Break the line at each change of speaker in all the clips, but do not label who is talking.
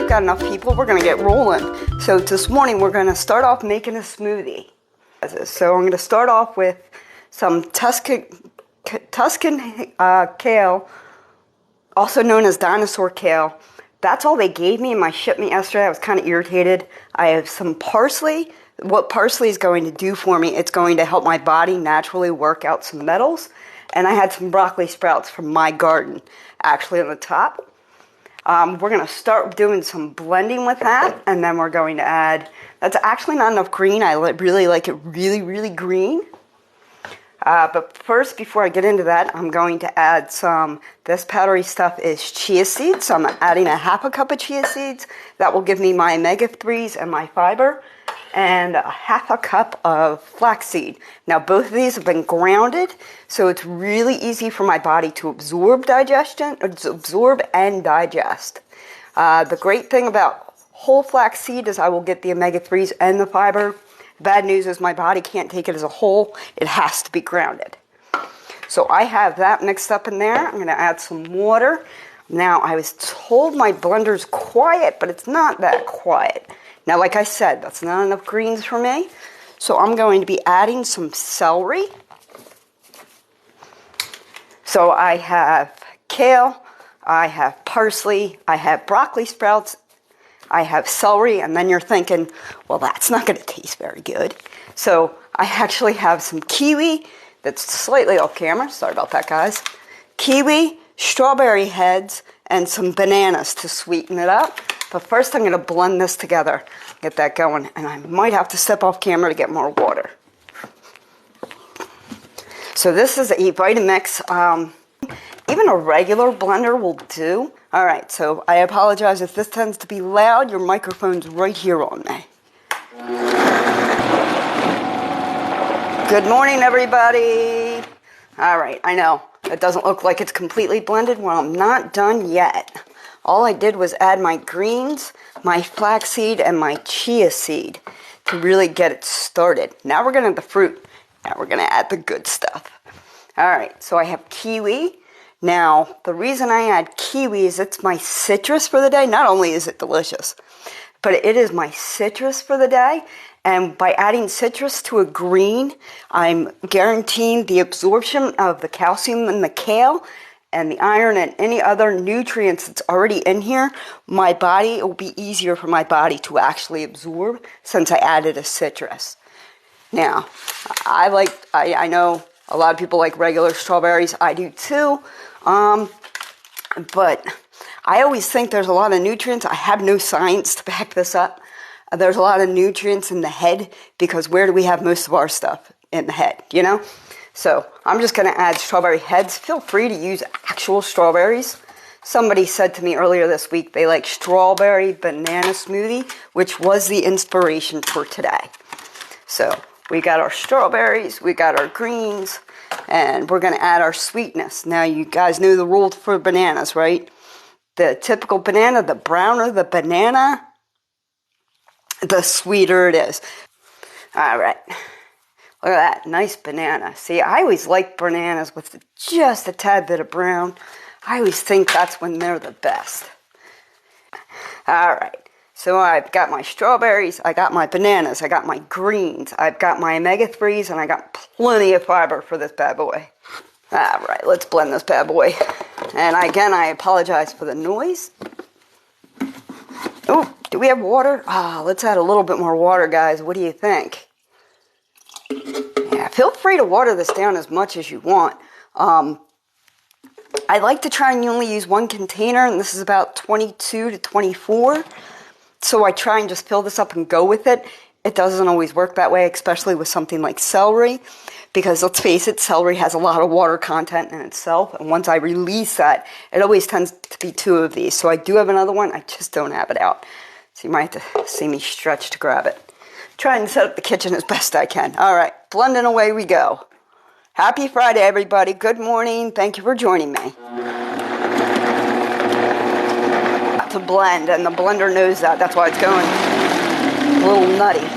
we've got enough people, we're going to get rolling. So this morning we're going to start off making a smoothie. So I'm going to start off with some Tuscan kale, also known as dinosaur kale. That's all they gave me in my shipment yesterday. I was kind of irritated. I have some parsley. What parsley is going to do for me, it's going to help my body naturally work out some metals. And I had some broccoli sprouts from my garden, actually on the top. We're going to start doing some blending with that, and then we're going to add, that's actually not enough green. I really like it really, really green. But first, before I get into that, I'm going to add some, this powdery stuff is chia seeds. So I'm adding a half a cup of chia seeds. That will give me my omega-3s and my fiber. And a half a cup of flaxseed. Now both of these have been grounded, so it's really easy for my body to absorb and digest. The great thing about whole flaxseed is I will get the omega-3s and the fiber. Bad news is my body can't take it as a whole. It has to be grounded. So I have that mixed up in there. I'm going to add some water. Now I was told my blender's quiet, but it's not that quiet. Now, like I said, that's not enough greens for me. So I'm going to be adding some celery. So I have kale, I have parsley, I have broccoli sprouts, I have celery, and then you're thinking, well, that's not going to taste very good. So I actually have some kiwi that's slightly off camera. Sorry about that, guys. Kiwi, strawberry heads, and some bananas to sweeten it up. But first I'm going to blend this together, get that going, and I might have to step off camera to get more water. So this is a Vitamix. Even a regular blender will do. All right, so I apologize if this tends to be loud. Your microphone's right here on me. Good morning, everybody. All right, I know it doesn't look like it's completely blended. Well, I'm not done yet. All I did was add my greens, my flaxseed, and my chia seed to really get it started. Now we're going to add the fruit. Now we're going to add the good stuff. All right, so I have kiwi. Now, the reason I add kiwi is it's my citrus for the day. Not only is it delicious, but it is my citrus for the day. And by adding citrus to a green, I'm guaranteeing the absorption of the calcium in the kale and the iron and any other nutrients that's already in here. My body, it will be easier for my body to actually absorb since I added a citrus. Now, I know a lot of people like regular strawberries. I do too. But I always think there's a lot of nutrients. I have no science to back this up. There's a lot of nutrients in the head because where do we have most of our stuff? In the head, you know? So I'm just going to add strawberry heads. Feel free to use actual strawberries. Somebody said to me earlier this week they like strawberry banana smoothie, which was the inspiration for today. So we got our strawberries, we got our greens, and we're going to add our sweetness. Now you guys know the rule for bananas, right? The typical banana, the browner the banana, the sweeter it is. All right. Look at that, nice banana. See, I always like bananas with just a tad bit of brown. I always think that's when they're the best. All right, so I've got my strawberries, I got my bananas, I got my greens, I've got my omega-3s, and I got plenty of fiber for this bad boy. All right, let's blend this bad boy. And again, I apologize for the noise. Oh, do we have water? Let's add a little bit more water, guys. What do you think? Yeah, feel free to water this down as much as you want. I like to try and only use one container, and this is about 22 to 24. So I try and just fill this up and go with it. It doesn't always work that way, especially with something like celery, because let's face it, celery has a lot of water content in itself, and once I release that, it always tends to be 2 of these. So I do have another one, I just don't have it out. So you might have to see me stretch to grab it. Try and set up the kitchen as best I can. All right, blending away we go. Happy Friday, everybody. Good morning. Thank you for joining me. To blend, and the blender knows that. That's why it's going a little nutty.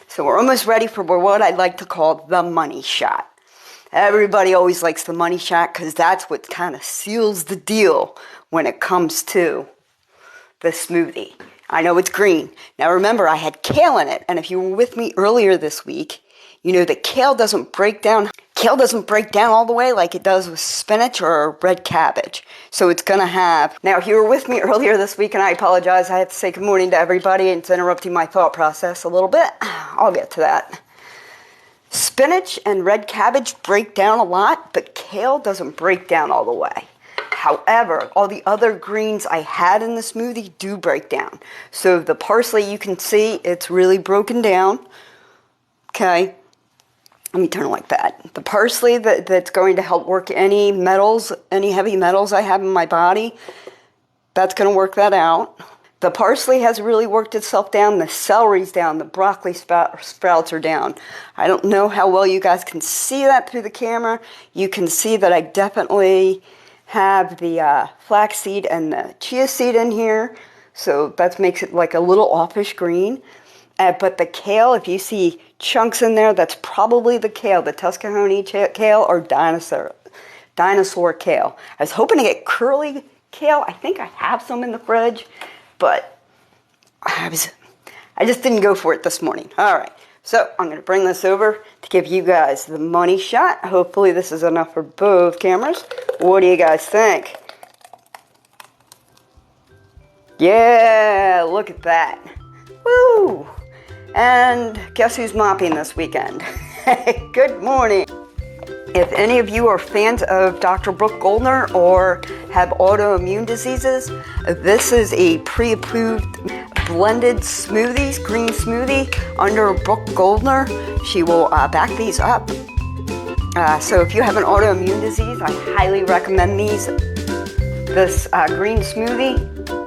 So we're almost ready for what I'd like to call the money shot. Everybody always likes the money shot because that's what kind of seals the deal when it comes to this smoothie. I know it's green. Now remember, I had kale in it, and if you were with me earlier this week, you know that kale doesn't break down all the way like it does with spinach or red cabbage. So it's going to have... Now, if you were with me earlier this week, and I apologize, I have to say good morning to everybody, and it's interrupting my thought process a little bit. I'll get to that. Spinach and red cabbage break down a lot, but kale doesn't break down all the way. However, all the other greens I had in the smoothie do break down. So the parsley, you can see it's really broken down. Okay. Let me turn it like that. The parsley that's going to help work any metals, any heavy metals I have in my body, that's going to work that out. The parsley has really worked itself down. The celery's down. The broccoli sprouts are down. I don't know how well you guys can see that through the camera. You can see that I definitely have the flaxseed and the chia seed in here. So that makes it like a little offish green. But the kale, if you see chunks in there, that's probably the kale, the Tuscany kale or dinosaur kale. I was hoping to get curly kale. I think I have some in the fridge, but I just didn't go for it this morning. All right, so I'm going to bring this over to give you guys the money shot. Hopefully this is enough for both cameras. What do you guys think? Yeah, look at that. Woo! And guess who's mopping this weekend? Good morning. If any of you are fans of Dr. Brooke Goldner or have autoimmune diseases, this is a pre-approved blended smoothies, green smoothie under Brooke Goldner. She will back these up. So if you have an autoimmune disease, I highly recommend this green smoothie.